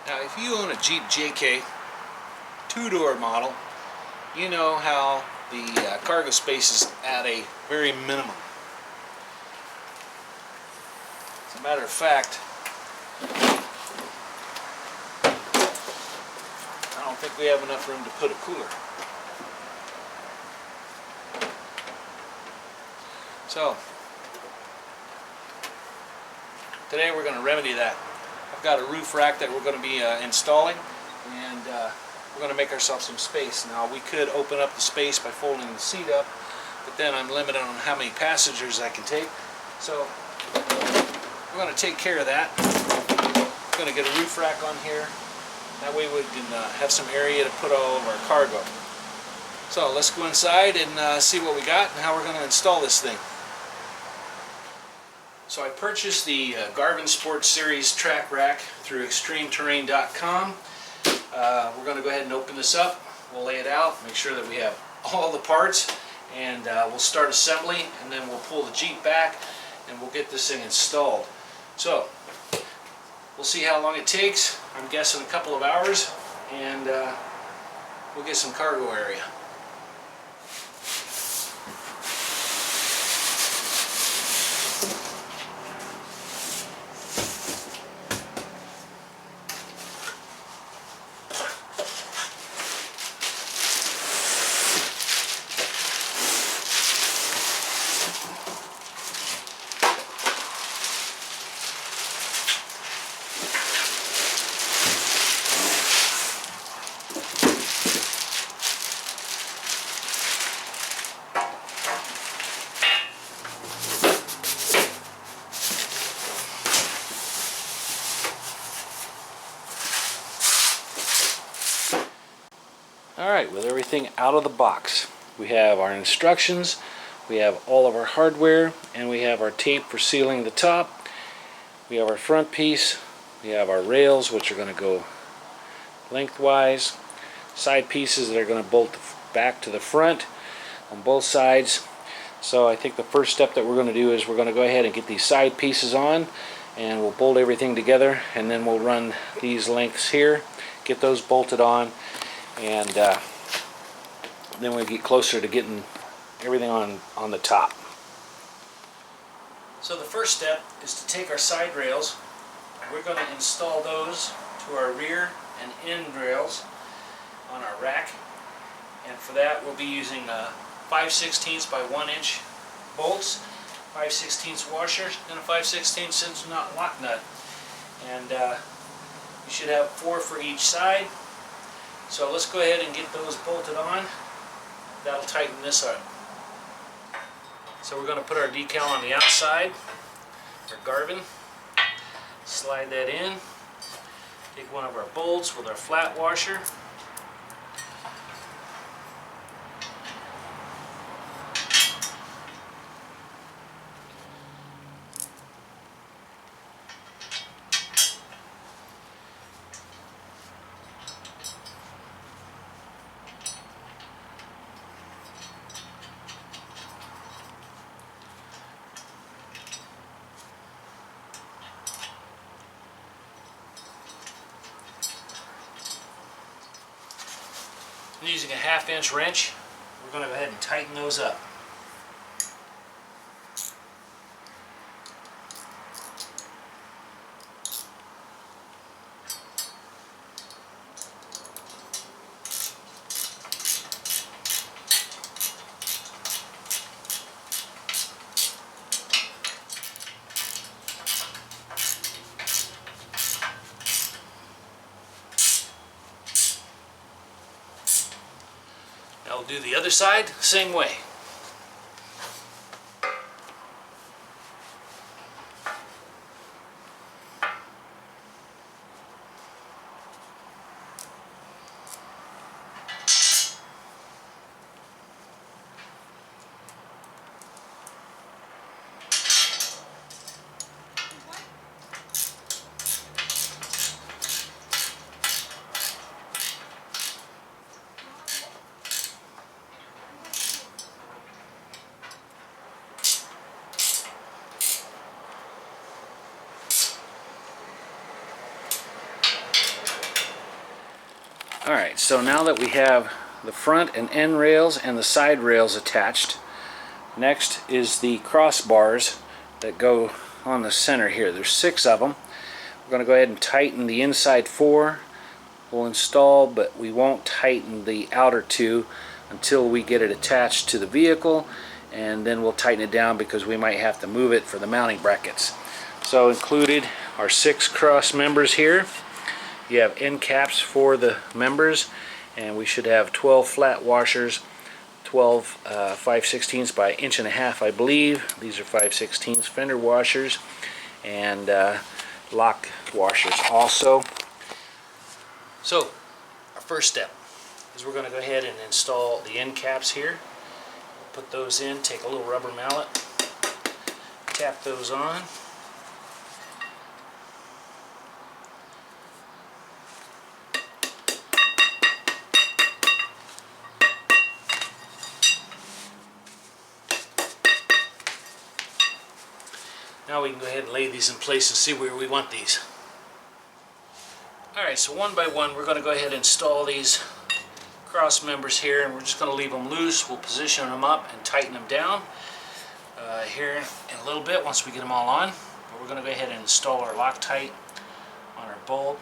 Now, if you own a Jeep JK two-door model, you know how the cargo space is at a very minimum. As a matter of fact, I don't think we have enough room to put a cooler. So, today we're going to remedy that. I've got a roof rack that we're going to be installing, and we're going to make ourselves some space. Now, we could open up the space by folding the seat up, but then I'm limited on how many passengers I can take. So, we're going to take care of that. We're going to get a roof rack on here. That way we can have some area to put all of our cargo. So, let's go inside and see what we got and how we're going to install this thing. So I purchased the Garvin Sports Series track rack through extremeterrain.com. We're going to go ahead and open this up. We'll lay it out, make sure that we have all the parts, and we'll start assembly, and then we'll pull the Jeep back and we'll get this thing installed. So we'll see how long it takes. I'm guessing a couple of hours, and we'll get some cargo area. Alright, with everything out of the box, we have our instructions, we have all of our hardware, and we have our tape for sealing the top. We have our front piece, we have our rails, which are going to go lengthwise, side pieces that are going to bolt back to the front on both sides. So I think the first step that we're going to do is we're going to go ahead and get these side pieces on, and we'll bolt everything together, and then we'll run these lengths here, get those bolted on, and then we get closer to getting everything on the top. So the first step is to take our side rails. We're going to install those to our rear and end rails on our rack, and for that we'll be using 5/16 by 1 inch bolts, 5/16 washers, and a 5/16 inch lock nut, and you should have 4 for each side. So let's go ahead and get those bolted on. That'll tighten this up. So we're going to put our decal on the outside, our Garvin, slide that in, take one of our bolts with our flat washer, using a 1/2 inch wrench. We're going to go ahead and tighten those up. I'll do the other side same way. Alright, so now that we have the front and end rails and the side rails attached, next is the crossbars that go on the center here. There's 6 of them. We're going to go ahead and tighten the inside 4. We'll install, but we won't tighten the outer 2 until we get it attached to the vehicle, and then we'll tighten it down because we might have to move it for the mounting brackets. So included are 6 cross members here. You have end caps for the members, and we should have 12 flat washers, 12 5/16 by 1.5 inches, I believe. These are 5/16 fender washers, and lock washers also. So our first step is we're going to go ahead and install the end caps here. Put those in, take a little rubber mallet, tap those on. Now we can go ahead and lay these in place and see where we want these. Alright, so one by one we're going to go ahead and install these cross members here, and we're just going to leave them loose. We'll position them up and tighten them down here in a little bit once we get them all on. But we're going to go ahead and install our Loctite on our bulb.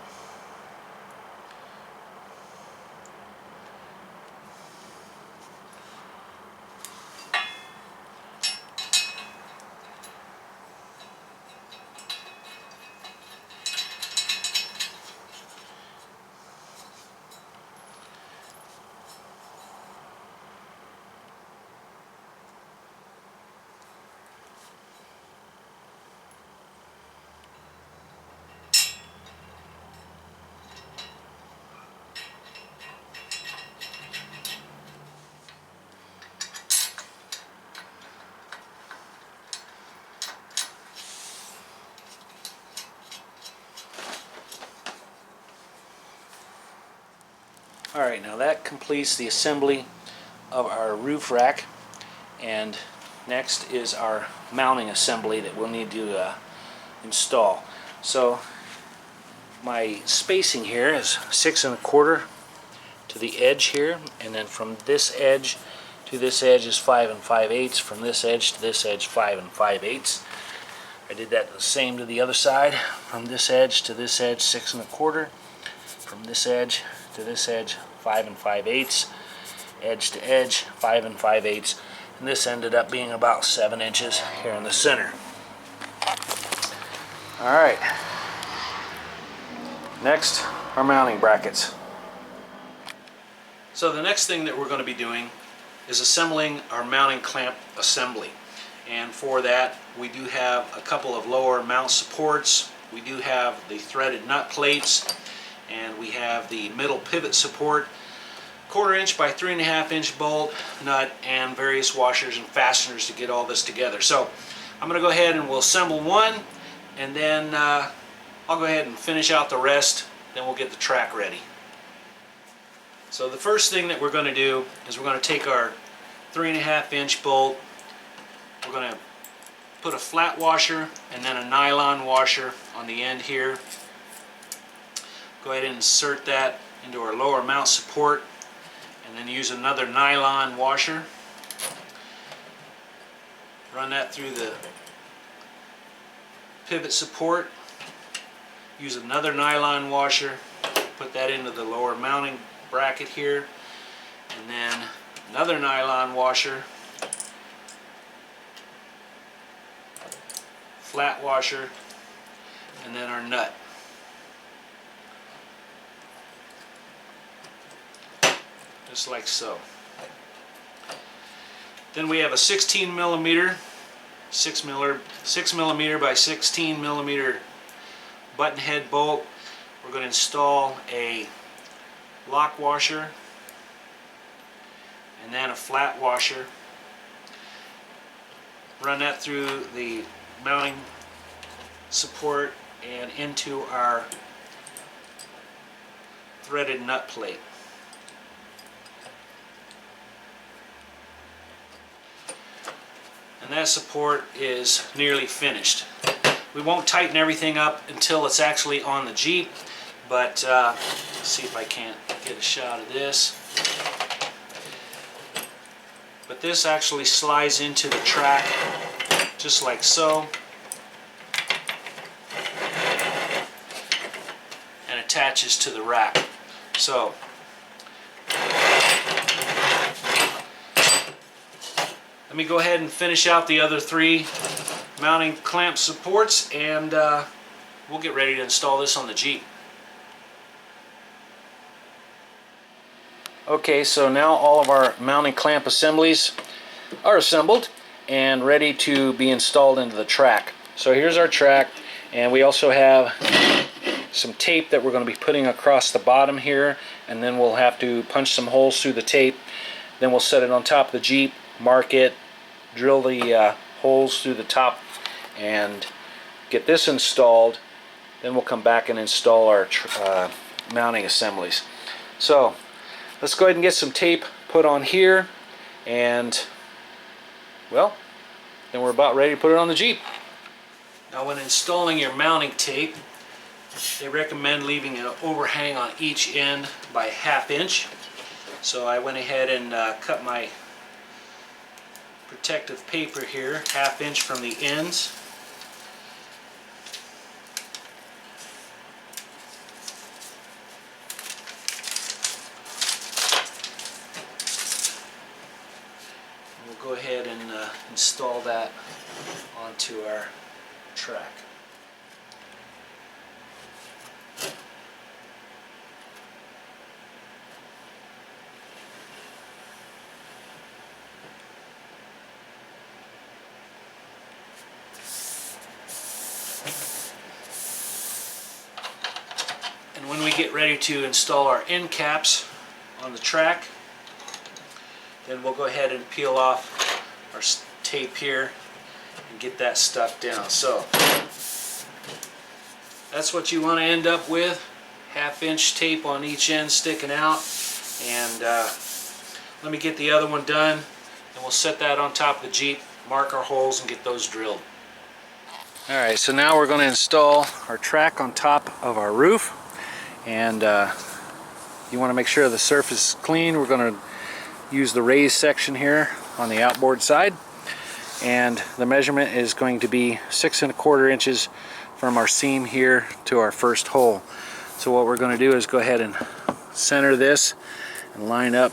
Alright, now that completes the assembly of our roof rack, and next is our mounting assembly that we'll need to install. So my spacing here is 6 1/4 to the edge here, and then from this edge to this edge is 5 5/8. From this edge to this edge, 5 5/8. I did that the same to the other side. From this edge to this edge, 6 1/4. From this edge to this edge, 5 5/8. Edge to edge, 5 5/8. And this ended up being about 7 inches here in the center. Alright. Next, our mounting brackets. So the next thing that we're going to be doing is assembling our mounting clamp assembly. And for that, we do have a couple of lower mount supports. We do have the threaded nut plates, and we have the middle pivot support, 1/4 inch by 3.5 inch bolt nut, and various washers and fasteners to get all this together. So I'm going to go ahead and we'll assemble one, and then I'll go ahead and finish out the rest, then we'll get the track ready. So the first thing that we're going to do is we're going to take our 3.5 inch bolt, we're going to put a flat washer and then a nylon washer on the end here. Go ahead and insert that into our lower mount support, and then use another nylon washer. Run that through the pivot support. Use another nylon washer. Put that into the lower mounting bracket here, and then another nylon washer. Flat washer, and then our nut. Just like so. Then we have a 16 millimeter, 6 millimeter by 16 millimeter button head bolt. We're going to install a lock washer and then a flat washer. Run that through the mounting support and into our threaded nut plate. And that support is nearly finished. We won't tighten everything up until it's actually on the Jeep, But see if I can't get a shot of this. But this actually slides into the track just like so, and attaches to the rack. So let me go ahead and finish out the other 3 mounting clamp supports, and we'll get ready to install this on the Jeep. Okay, so now all of our mounting clamp assemblies are assembled and ready to be installed into the track. So here's our track, and we also have some tape that we're going to be putting across the bottom here, and then we'll have to punch some holes through the tape. Then we'll set it on top of the Jeep, mark it, drill the holes through the top, and get this installed. Then we'll come back and install our mounting assemblies. So let's go ahead and get some tape put on here, and well, then we're about ready to put it on the Jeep. Now when installing your mounting tape, they recommend leaving an overhang on each end by 1/2 inch. So I went ahead and cut my protective paper here 1/2 inch from the ends. We'll go ahead and install that onto our track. And when we get ready to install our end caps on the track, then we'll go ahead and peel off our tape here and get that stuff down. So that's what you want to end up with, 1/2 inch tape on each end sticking out. And let me get the other one done, and we'll set that on top of the Jeep, mark our holes, and get those drilled. Alright, so now we're going to install our track on top of our roof, and you want to make sure the surface is clean. We're going to use the raised section here on the outboard side, and the measurement is going to be 6 1/4 inches from our seam here to our first hole. So what we're going to do is go ahead and center this and line up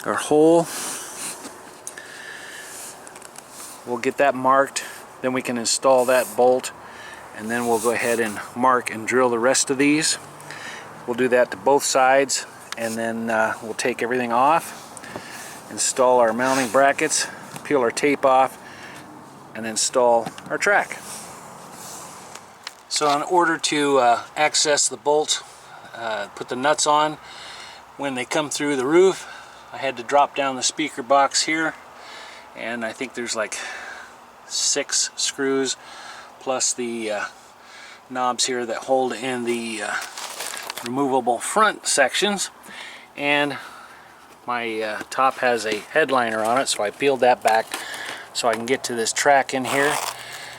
our hole. We'll get that marked, then we can install that bolt, and then we'll go ahead and mark and drill the rest of these. We'll do that to both sides, and then we'll take everything off, install our mounting brackets, peel our tape off, and install our track. So in order to access the bolt, put the nuts on when they come through the roof, I had to drop down the speaker box here, and I think there's like 6 screws plus the knobs here that hold in the removable front sections. And my top has a headliner on it, so I peeled that back so I can get to this track in here.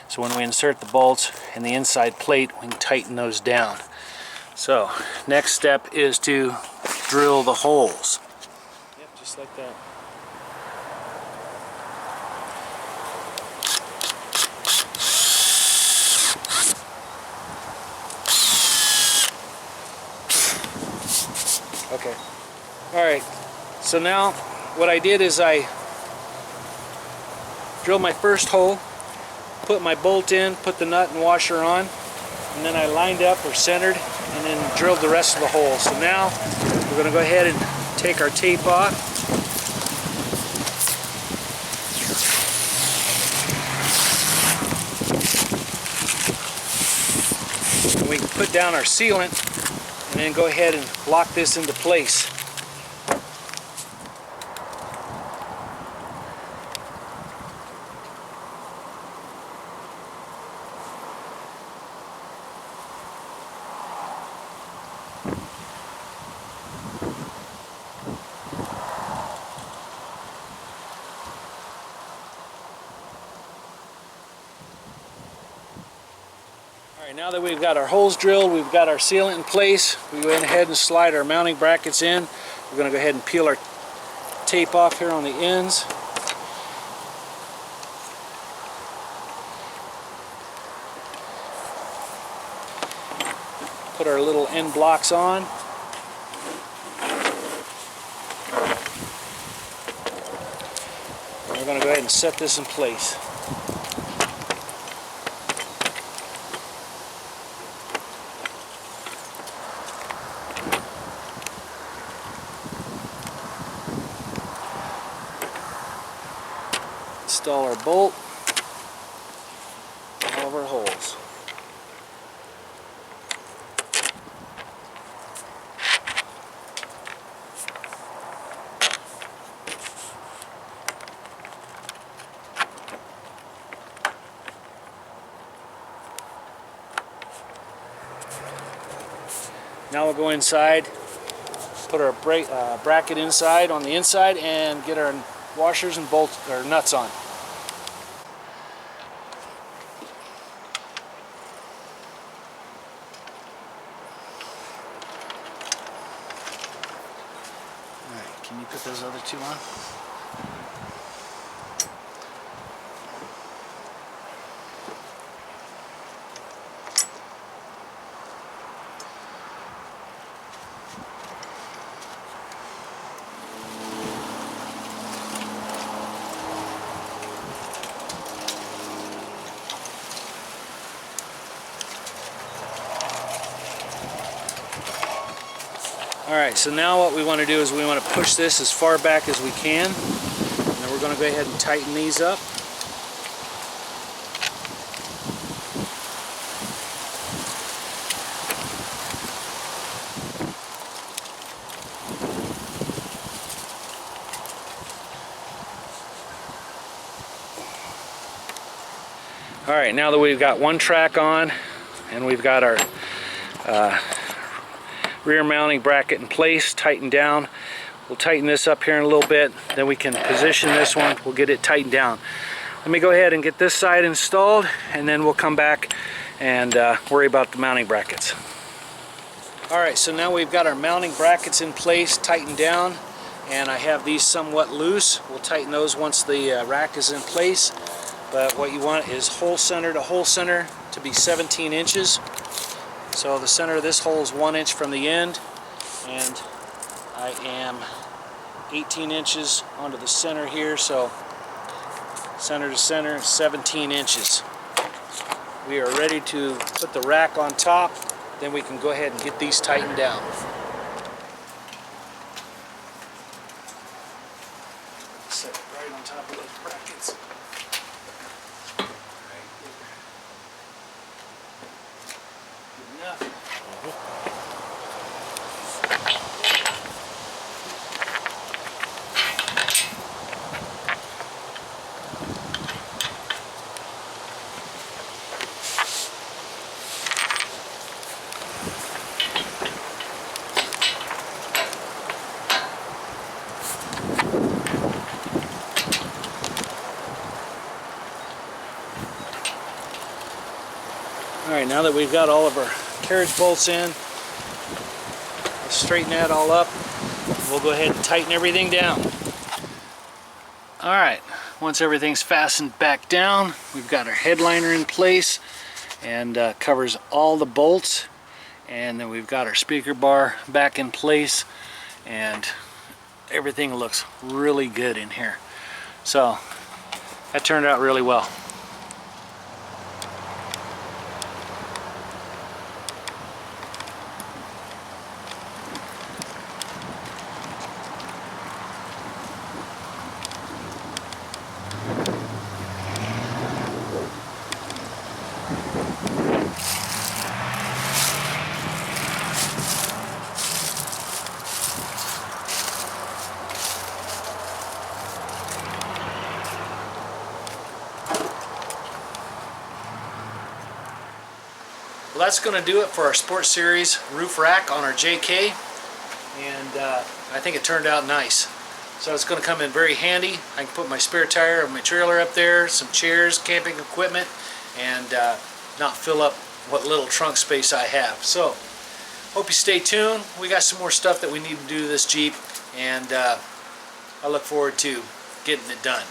So when we insert the bolts and the inside plate, we can tighten those down. So next step is to drill the holes. Yep, just like that. Okay. Alright, so now what I did is I drilled my first hole, put my bolt in, put the nut and washer on, and then I lined up or centered and then drilled the rest of the hole. So now we're going to go ahead and take our tape off. And we can put down our sealant and then go ahead and lock this into place. Alright, now Now that we've got our holes drilled, we've got our sealant in place, we went ahead and slide our mounting brackets in. We're going to go ahead and peel our tape off here on the ends. Put our little end blocks on. And we're going to go ahead and set this in place. Install our bolt, all of our holes. Now we'll go inside, put our bracket inside on the inside, and get our washers and bolts or nuts on. Alright, can you put those other two on? Alright, so now what we want to do is we want to push this as far back as we can. And then we're going to go ahead and tighten these up. Alright, now that we've got one track on and we've got our rear mounting bracket in place, tightened down. We'll tighten this up here in a little bit, then we can position this one, we'll get it tightened down. Let me go ahead and get this side installed, and then we'll come back and worry about the mounting brackets. Alright, so now we've got our mounting brackets in place, tightened down, and I have these somewhat loose. We'll tighten those once the rack is in place. But what you want is hole center to hole center to be 17 inches. So the center of this hole is 1 inch from the end, and I am 18 inches onto the center here, so center to center, 17 inches. We are ready to put the rack on top, then we can go ahead and get these tightened down. Set it right on top of those brackets. Alright, now that we've got all of our carriage bolts in, let's straighten that all up. We'll go ahead and tighten everything down. Alright, once everything's fastened back down, we've got our headliner in place and covers all the bolts. And then we've got our speaker bar back in place, and everything looks really good in here. So that turned out really well. Well, that's going to do it for our Sports Series roof rack on our JK, and I think it turned out nice. So it's going to come in very handy. I can put my spare tire of my trailer up there, some chairs, camping equipment, and not fill up what little trunk space I have. So, hope you stay tuned. We got some more stuff that we need to do to this Jeep, and I look forward to getting it done.